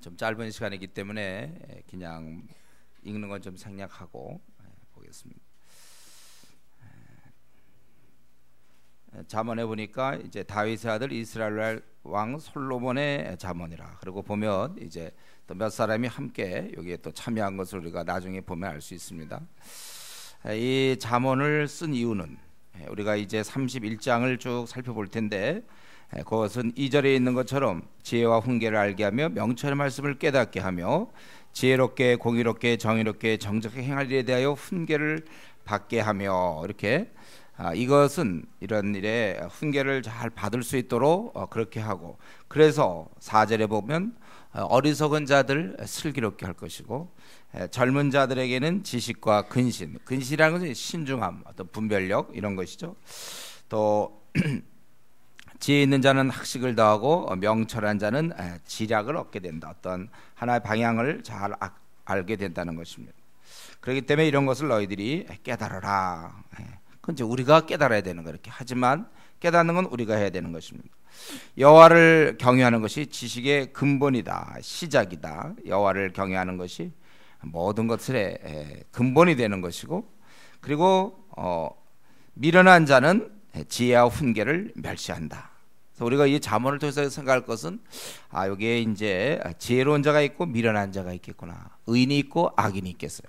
좀 짧은 시간이기 때문에 그냥 읽는 건 좀 생략하고 보겠습니다. 잠언에 보니까 이제 다윗의 아들 이스라엘 왕 솔로몬의 잠언이라. 그리고 보면 이제 또 몇 사람이 함께 여기에 또 참여한 것을 우리가 나중에 보면 알 수 있습니다. 이 잠언을 쓴 이유는 우리가 이제 31장을 쭉 살펴볼 텐데, 그것은 2절에 있는 것처럼 지혜와 훈계를 알게 하며 명철의 말씀을 깨닫게 하며 지혜롭게 공의롭게 정의롭게 정직하게 행할 일에 대하여 훈계를 받게 하며, 이렇게 이것은 이런 일에 훈계를 잘 받을 수 있도록 그렇게 하고, 그래서 4절에 보면 어리석은 자들 슬기롭게 할 것이고, 젊은 자들에게는 지식과 근신, 근신이라는 것은 신중함, 어떤 분별력 이런 것이죠. 또 지혜 있는 자는 학식을 더하고 명철한 자는 지략을 얻게 된다. 어떤 하나의 방향을 잘 알게 된다는 것입니다. 그렇기 때문에 이런 것을 너희들이 깨달아라. 그건 이제 우리가 깨달아야 되는 거, 이렇게. 하지만 깨닫는 건 우리가 해야 되는 것입니다. 여호와를 경외하는 것이 지식의 근본이다, 시작이다. 여호와를 경외하는 것이 모든 것들의 근본이 되는 것이고, 그리고 미련한 자는 지혜와 훈계를 멸시한다. 그래서 우리가 이 잠언을 통해서 생각할 것은, 여기에 이제 지혜로운 자가 있고 미련한 자가 있겠구나, 의인이 있고 악인이 있겠어요.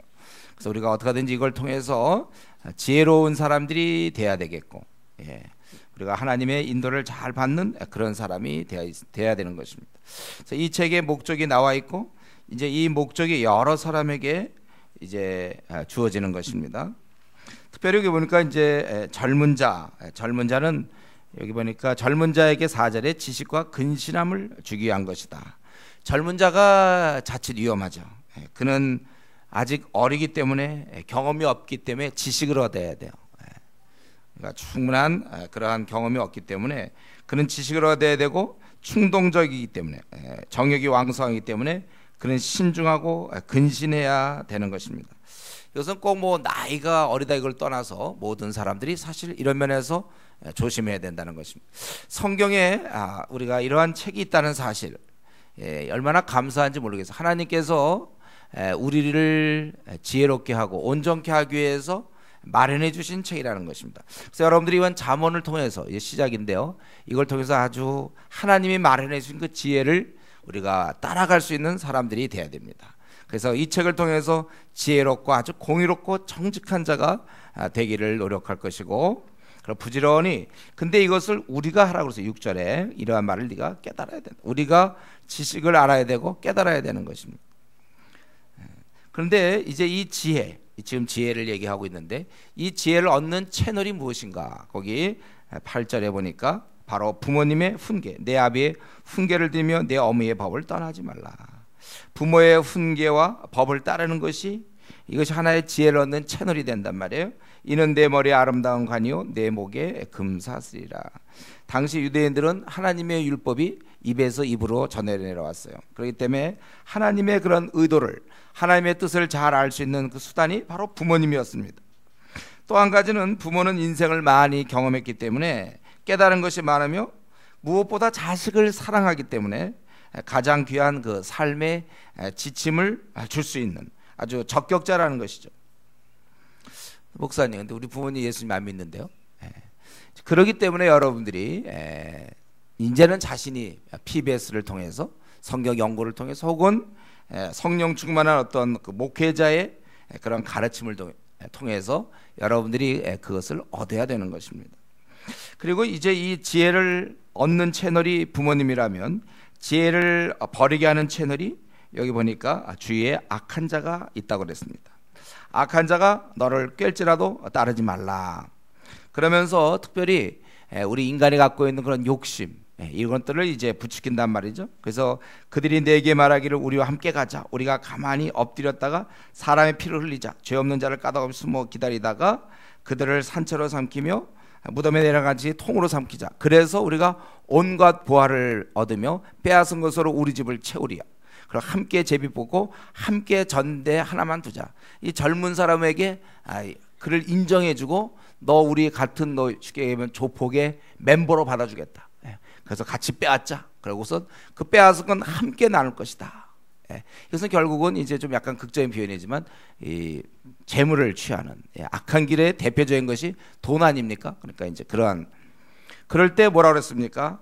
그래서 우리가 어떻게든지 이걸 통해서 지혜로운 사람들이 돼야 되겠고, 우리가 하나님의 인도를 잘 받는 그런 사람이 돼야 되는 것입니다. 그래서 이 책의 목적이 나와 있고, 이제 이 목적이 여러 사람에게 이제 주어지는 것입니다. 특별히 여기 보니까 이제 젊은 자는 여기 보니까 젊은 자에게 4절에 지식과 근신함을 주기 위한 것이다. 젊은 자가 자칫 위험하죠. 그는 아직 어리기 때문에, 경험이 없기 때문에 지식을 얻어야 돼요. 그러니까 충분한 그러한 경험이 없기 때문에 그는 지식을 얻어야 되고, 충동적이기 때문에, 정욕이 왕성하기 때문에 그는 신중하고 근신해야 되는 것입니다. 이것은 꼭 뭐 나이가 어리다 이걸 떠나서 모든 사람들이 사실 이런 면에서 조심해야 된다는 것입니다. 성경에 우리가 이러한 책이 있다는 사실, 얼마나 감사한지 모르겠어요. 하나님께서 우리를 지혜롭게 하고 온전케 하기 위해서 마련해 주신 책이라는 것입니다. 그래서 여러분들이 이번 잠언을 통해서, 시작인데요, 이걸 통해서 아주 하나님이 마련해 주신 그 지혜를 우리가 따라갈 수 있는 사람들이 돼야 됩니다. 그래서 이 책을 통해서 지혜롭고 아주 공의롭고 정직한 자가 되기를 노력할 것이고, 그럼 부지런히, 근데 이것을 우리가 하라고 해서 6절에 이러한 말을 네가 깨달아야 된다. 우리가 지식을 알아야 되고 깨달아야 되는 것입니다. 그런데 이제 이 지혜, 지금 지혜를 얘기하고 있는데, 이 지혜를 얻는 채널이 무엇인가? 거기 8절에 보니까 바로 부모님의 훈계, 내 아비의 훈계를 들으며 내 어머니의 법을 떠나지 말라. 부모의 훈계와 법을 따르는 것이, 이것이 하나의 지혜를 얻는 채널이 된단 말이에요. 이는 내 머리에 아름다운 관이요 내 목에 금사슬이라. 당시 유대인들은 하나님의 율법이 입에서 입으로 전해 내려왔어요. 그렇기 때문에 하나님의 그런 의도를, 하나님의 뜻을 잘 알 수 있는 그 수단이 바로 부모님이었습니다. 또 한 가지는, 부모는 인생을 많이 경험했기 때문에 깨달은 것이 많으며 무엇보다 자식을 사랑하기 때문에 가장 귀한 그 삶의 지침을 줄 수 있는 아주 적격자라는 것이죠. 목사님, 근데 우리 부모님 예수님 안 믿는데요. 그렇기 때문에 여러분들이 이제는 자신이 PBS를 통해서, 성경 연구를 통해서, 혹은 성령 충만한 어떤 그 목회자의 그런 가르침을 통해서 여러분들이 그것을 얻어야 되는 것입니다. 그리고 이제 이 지혜를 얻는 채널이 부모님이라면, 지혜를 버리게 하는 채널이, 여기 보니까 주위에 악한 자가 있다고 그랬습니다. 악한 자가 너를 깰지라도 따르지 말라. 그러면서 특별히 우리 인간이 갖고 있는 그런 욕심, 이런 것들을 이제 부추긴단 말이죠. 그래서 그들이 내게 말하기를 우리와 함께 가자. 우리가 가만히 엎드렸다가 사람의 피를 흘리자. 죄 없는 자를 까닭없이 숨어 기다리다가 그들을 산채로 삼키며 무덤에 내려간지 통으로 삼키자. 그래서 우리가 온갖 보화를 얻으며 빼앗은 것으로 우리 집을 채우리야. 그리고 함께 제비 뽑고 함께 전대 하나만 두자. 이 젊은 사람에게 그를 인정해주고, 너 우리 같은, 너 쉽게 얘기하면 조폭의 멤버로 받아주겠다. 그래서 같이 빼앗자. 그러고서 그 빼앗은 건 함께 나눌 것이다. 이것은 결국은 이제 좀 약간 극적인 표현이지만 이 재물을 취하는 악한 길의 대표적인 것이 돈 아닙니까? 그러니까 이제 그럴 때 뭐라 그랬습니까?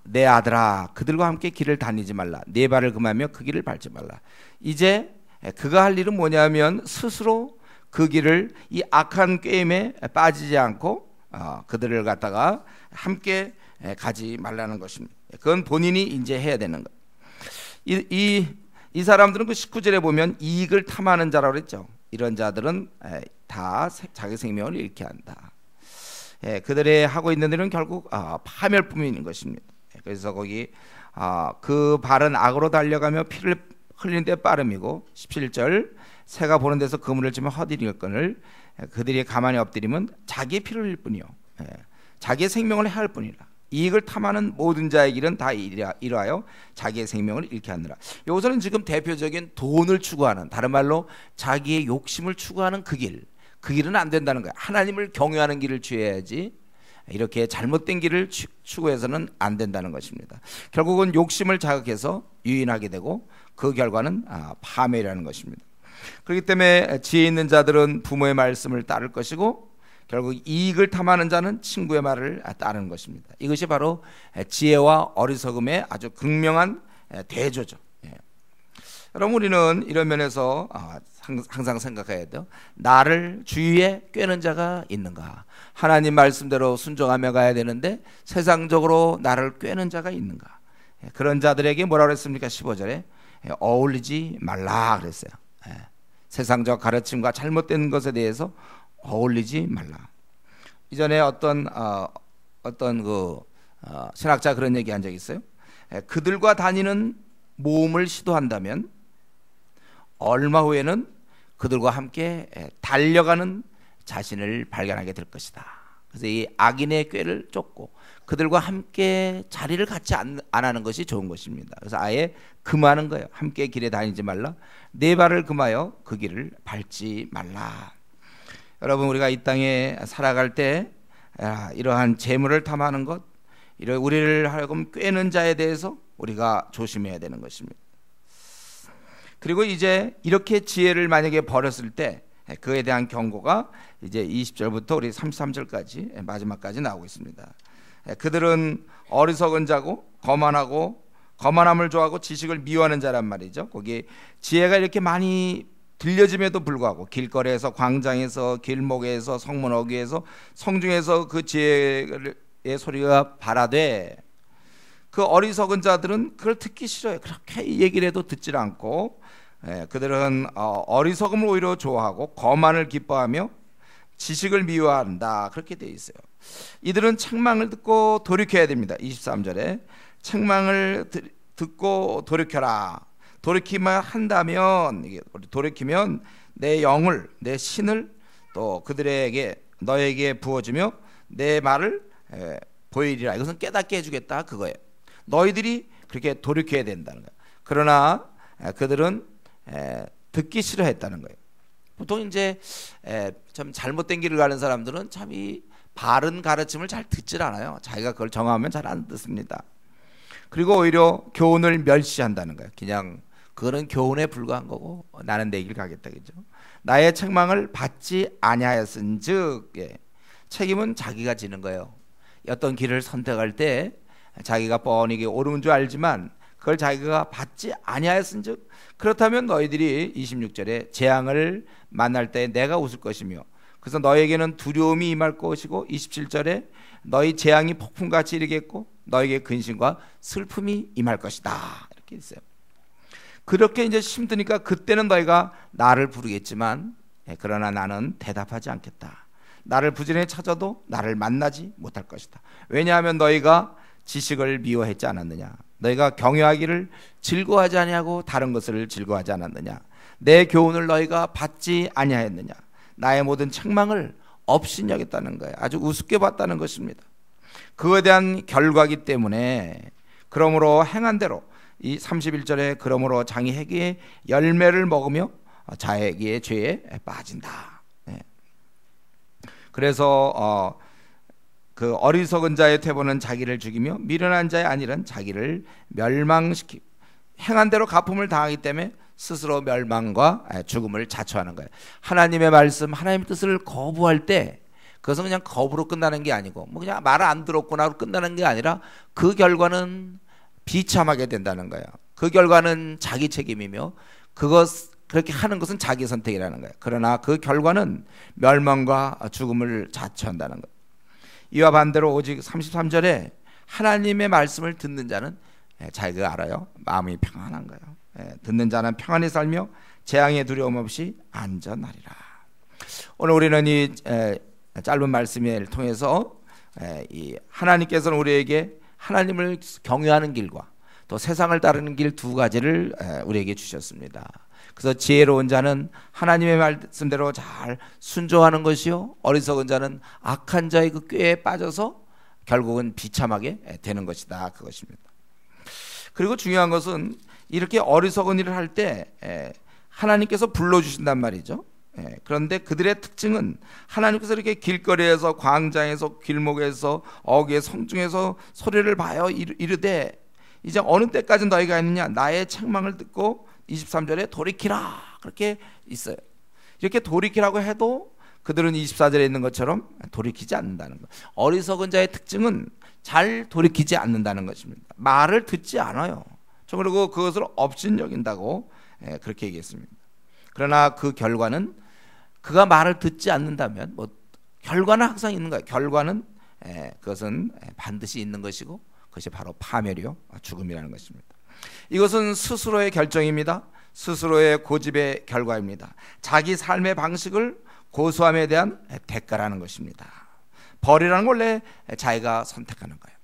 내 아들아, 그들과 함께 길을 다니지 말라. 네 발을 금하며 그 길을 밟지 말라. 이제 그가 할 일은 뭐냐면 스스로 그 길을 이 악한 꾀임에 빠지지 않고 그들을 갖다가 함께 가지 말라는 것입니다. 그건 본인이 이제 해야 되는 것. 이 사람들은 그 19절에 보면 이익을 탐하는 자라고 그랬죠. 이런 자들은 다 자기 생명을 잃게 한다. 그들의 하고 있는 일은 결국 파멸뿐인 것입니다. 그래서 거기 그 발은 악으로 달려가며 피를 흘리는 데 빠름이고 17절 새가 보는 데서 그물을 치면 헛일이거늘 그들이 가만히 엎드리면 자기의 피를 흘릴 뿐이요 자기의 생명을 해할 뿐이라. 이익을 탐하는 모든 자의 길은 다 이러하여 자기의 생명을 잃게 하느라. 여기서는 지금 대표적인 돈을 추구하는, 다른 말로 자기의 욕심을 추구하는 그 길은 안 된다는 거예요. 하나님을 경외하는 길을 취해야지 이렇게 잘못된 길을 추구해서는 안 된다는 것입니다. 결국은 욕심을 자극해서 유인하게 되고 그 결과는 파멸이라는 것입니다. 그렇기 때문에 지혜 있는 자들은 부모의 말씀을 따를 것이고 결국 이익을 탐하는 자는 친구의 말을 따르는 것입니다. 이것이 바로 지혜와 어리석음의 아주 극명한 대조죠. 여러분, 우리는 이런 면에서 항상 생각해야 돼요. 나를 주위에 꿰는 자가 있는가? 하나님 말씀대로 순종하며 가야 되는데 세상적으로 나를 꿰는 자가 있는가? 그런 자들에게 뭐라고 그랬습니까? 15절에 어울리지 말라 그랬어요. 세상적 가르침과 잘못된 것에 대해서 어울리지 말라. 이전에 어떤 신학자 그런 얘기한 적이 있어요. 그들과 다니는 모험을 시도한다면 얼마 후에는 그들과 함께 달려가는 자신을 발견하게 될 것이다. 그래서 이 악인의 꾀를 쫓고 그들과 함께 자리를 같이 안 하는 것이 좋은 것입니다. 그래서 아예 금하는 거예요. 함께 길에 다니지 말라. 네 발을 금하여 그 길을 밟지 말라. 여러분, 우리가 이 땅에 살아갈 때 이러한 재물을 탐하는 것, 우리를 하여금 꾀는 자에 대해서 우리가 조심해야 되는 것입니다. 그리고 이제 이렇게 지혜를 만약에 버렸을 때 그에 대한 경고가 이제 20절부터 우리 33절까지 마지막까지 나오고 있습니다. 그들은 어리석은 자고 거만함을 좋아하고 지식을 미워하는 자란 말이죠. 거기 지혜가 이렇게 많이 들려짐에도 불구하고 길거리에서, 광장에서, 길목에서, 성문 어귀에서, 성중에서 그 지혜의 소리가 발하되 그 어리석은 자들은 그걸 듣기 싫어요. 그렇게 얘기를 해도 듣질 않고 그들은 어리석음을 오히려 좋아하고 거만을 기뻐하며 지식을 미워한다. 그렇게 되어 있어요. 이들은 책망을 듣고 돌이켜야 됩니다. 23절에 책망을 듣고 돌이켜라. 돌이키면 내 영을, 내 신을 또 너에게 부어주며 내 말을 보이리라. 이것은 깨닫게 해주겠다 그거예요. 너희들이 그렇게 돌이켜야 된다는 거예요. 그러나 그들은 듣기 싫어했다는 거예요. 보통 이제 참 잘못된 길을 가는 사람들은 참 이 바른 가르침을 잘 듣질 않아요. 자기가 그걸 정하면 잘 안 듣습니다. 그리고 오히려 교훈을 멸시한다는 거예요. 그냥 그거는 교훈에 불과한 거고 나는 내 길 가겠다, 그죠? 나의 책망을 받지 아니하였은즉, 책임은 자기가 지는 거예요. 어떤 길을 선택할 때 자기가 뻔히 옳은 줄 알지만 그걸 자기가 받지 아니하였은즉, 그렇다면 너희들이 26절에 재앙을 만날 때 내가 웃을 것이며 그래서 너에게는 두려움이 임할 것이고 27절에 너희 재앙이 폭풍같이 이르겠고 너에게 근심과 슬픔이 임할 것이다. 이렇게 있어요. 그렇게 이제 힘드니까 그때는 너희가 나를 부르겠지만 그러나 나는 대답하지 않겠다. 나를 부지런히 찾아도 나를 만나지 못할 것이다. 왜냐하면 너희가 지식을 미워했지 않았느냐. 너희가 경외하기를 즐거워하지 아니하고 다른 것을 즐거워하지 않았느냐. 내 교훈을 너희가 받지 아니하였느냐. 나의 모든 책망을 업신여겼다는 거예요. 아주 우습게 봤다는 것입니다. 그거에 대한 결과이기 때문에 그러므로 행한 대로 이 31절에 그러므로 장이 해기의 열매를 먹으며 자기의 죄에 빠진다. 그래서 그 어리석은 자의 퇴보는 자기를 죽이며 미련한 자의 안일은 자기를 멸망시키. 행한 대로 갚음을 당하기 때문에 스스로 멸망과 죽음을 자초하는 거예요. 하나님의 말씀, 하나님의 뜻을 거부할 때 그것은 그냥 거부로 끝나는 게 아니고 뭐 그냥 말을 안 들었구나로 끝나는 게 아니라 그 결과는 비참하게 된다는 거예요. 그 결과는 자기 책임이며 그렇게 하는 것은 자기 선택이라는 거예요. 그러나 그 결과는 멸망과 죽음을 자초한다는 거예요. 이와 반대로 오직 33절에 하나님의 말씀을 듣는 자는 자기가 알아요. 마음이 평안한 거예요. 듣는 자는 평안히 살며 재앙의 두려움 없이 안전하리라. 오늘 우리는 이 짧은 말씀을 통해서 이 하나님께서는 우리에게 하나님을 경외하는 길과 또 세상을 따르는 길 두 가지를 우리에게 주셨습니다. 그래서 지혜로운 자는 하나님의 말씀대로 잘 순종하는 것이요, 어리석은 자는 악한 자의 그 꾀에 빠져서 결국은 비참하게 되는 것이다, 그것입니다. 그리고 중요한 것은 이렇게 어리석은 일을 할 때 하나님께서 불러주신단 말이죠. 그런데 그들의 특징은 하나님께서 이렇게 길거리에서, 광장에서, 길목에서, 어귀에, 성중에서 소리를 봐요 이르되 이제 어느 때까지 너희가 있느냐, 나의 책망을 듣고 23절에 돌이키라, 그렇게 있어요. 이렇게 돌이키라고 해도 그들은 24절에 있는 것처럼 돌이키지 않는다는 것. 어리석은 자의 특징은 잘 돌이키지 않는다는 것입니다. 말을 듣지 않아요. 그리고 그것을 업신여긴다고 그렇게 얘기했습니다. 그러나 그 결과는 그가 말을 듣지 않는다면 뭐 결과는 항상 있는 거예요. 결과는 그것은 반드시 있는 것이고 그것이 바로 파멸이요, 죽음이라는 것입니다. 이것은 스스로의 결정입니다. 스스로의 고집의 결과입니다. 자기 삶의 방식을 고수함에 대한 대가라는 것입니다. 벌이라는 건 원래 자기가 선택하는 거예요.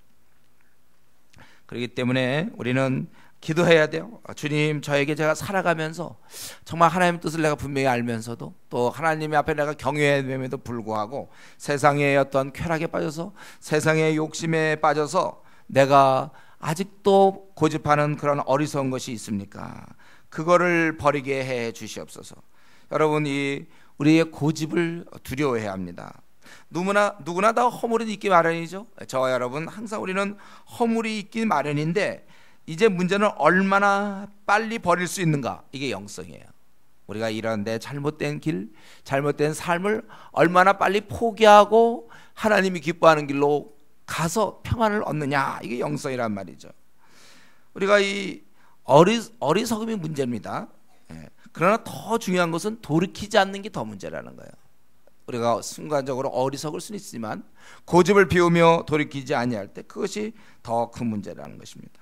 그렇기 때문에 우리는 기도해야 돼요. 주님, 저에게 제가 살아가면서 정말 하나님의 뜻을 내가 분명히 알면서도 또 하나님의 앞에 내가 경외됨에도 불구하고 세상의 어떤 쾌락에 빠져서 세상의 욕심에 빠져서 내가 아직도 고집하는 그런 어리석은 것이 있습니까? 그거를 버리게 해 주시옵소서. 여러분, 우리의 고집을 두려워해야 합니다. 누구나 다 허물이 있기 마련이죠. 저와 여러분 항상 우리는 허물이 있기 마련인데 이제 문제는 얼마나 빨리 버릴 수 있는가, 이게 영성이에요. 우리가 이런 내 잘못된 길, 잘못된 삶을 얼마나 빨리 포기하고 하나님이 기뻐하는 길로 가서 평안을 얻느냐, 이게 영성이란 말이죠. 우리가 이 어리석음이 문제입니다. 그러나 더 중요한 것은 돌이키지 않는 게 더 문제라는 거예요. 우리가 순간적으로 어리석을 수는 있지만 고집을 피우며 돌이키지 아니할 때 그것이 더 큰 문제라는 것입니다.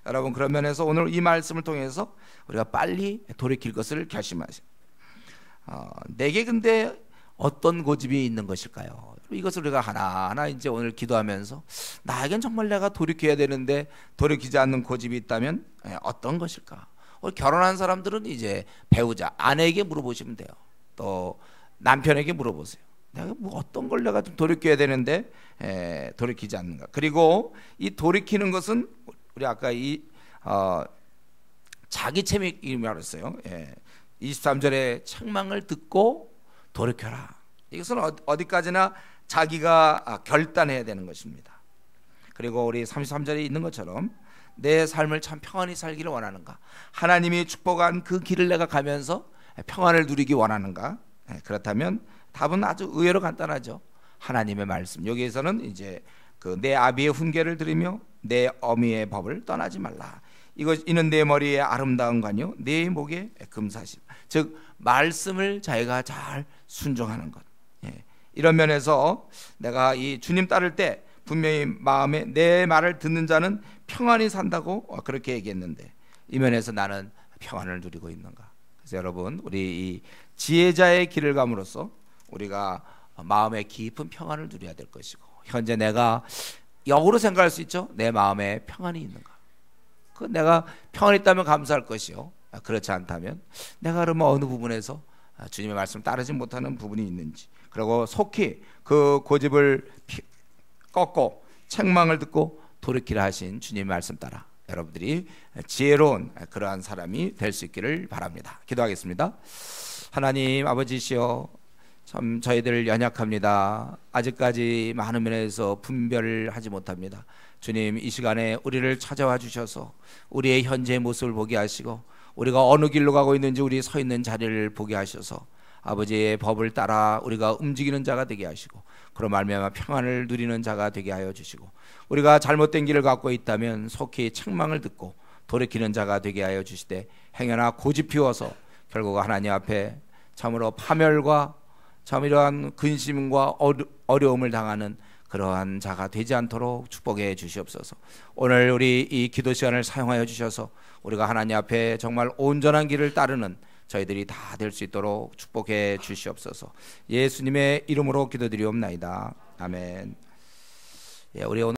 여러분, 그런 면에서 오늘 이 말씀을 통해서 우리가 빨리 돌이킬 것을 결심하세요. 내게 근데 어떤 고집이 있는 것일까요? 이것을 우리가 하나하나 이제 오늘 기도하면서 나에겐 정말 내가 돌이켜야 되는데 돌이키지 않는 고집이 있다면 어떤 것일까? 우리 결혼한 사람들은 이제 배우자, 아내에게 물어보시면 돼요. 또 남편에게 물어보세요. 내가 뭐 어떤 걸 내가 좀 돌이켜야 되는데 돌이키지 않는가? 그리고 이 돌이키는 것은 우리 아까 자기 책임이 말했어요. 23절에 책망을 듣고 돌이켜라. 이것은 어디까지나 자기가 결단해야 되는 것입니다. 그리고 우리 33절에 있는 것처럼 내 삶을 참 평안히 살기를 원하는가? 하나님이 축복한 그 길을 내가 가면서 평안을 누리기 원하는가? 그렇다면 답은 아주 의외로 간단하죠. 하나님의 말씀. 여기에서는 이제 내 아비의 훈계를 들으며 내 어미의 법을 떠나지 말라. 이는 내 머리에 아름다운 관요, 내 목에 금사실. 즉 말씀을 자기가 잘 순종하는 것. 이런 면에서 내가 이 주님 따를 때 분명히 마음에 내 말을 듣는 자는 평안히 산다고 그렇게 얘기했는데 이 면에서 나는 평안을 누리고 있는가? 그래서 여러분, 우리 이 지혜자의 길을 감으로써 우리가 마음의 깊은 평안을 누려야 될 것이고, 현재 내가 역으로 생각할 수 있죠. 내 마음에 평안이 있는가? 그 내가 평안이 있다면 감사할 것이요, 그렇지 않다면 내가 그러면 어느 부분에서 주님의 말씀을 따르지 못하는 부분이 있는지, 그리고 속히 그 고집을 꺾고 책망을 듣고 돌이키라 하신 주님의 말씀 따라 여러분들이 지혜로운 그러한 사람이 될 수 있기를 바랍니다. 기도하겠습니다. 하나님 아버지시여, 참 저희들 연약합니다. 아직까지 많은 면에서 분별을 하지 못합니다. 주님, 이 시간에 우리를 찾아와 주셔서 우리의 현재의 모습을 보게 하시고 우리가 어느 길로 가고 있는지 우리 서 있는 자리를 보게 하셔서 아버지의 법을 따라 우리가 움직이는 자가 되게 하시고 그로 말미암아 평안을 누리는 자가 되게 하여 주시고 우리가 잘못된 길을 갖고 있다면 속히 책망을 듣고 돌이키는 자가 되게 하여 주시되 행여나 고집 피워서 결국 하나님 앞에 참으로 파멸과 참 이러한 근심과 어려움을 당하는 그러한 자가 되지 않도록 축복해 주시옵소서. 오늘 우리 이 기도 시간을 사용하여 주셔서 우리가 하나님 앞에 정말 온전한 길을 따르는 저희들이 다 될 수 있도록 축복해 주시옵소서. 예수님의 이름으로 기도드리옵나이다. 아멘. 우리 오늘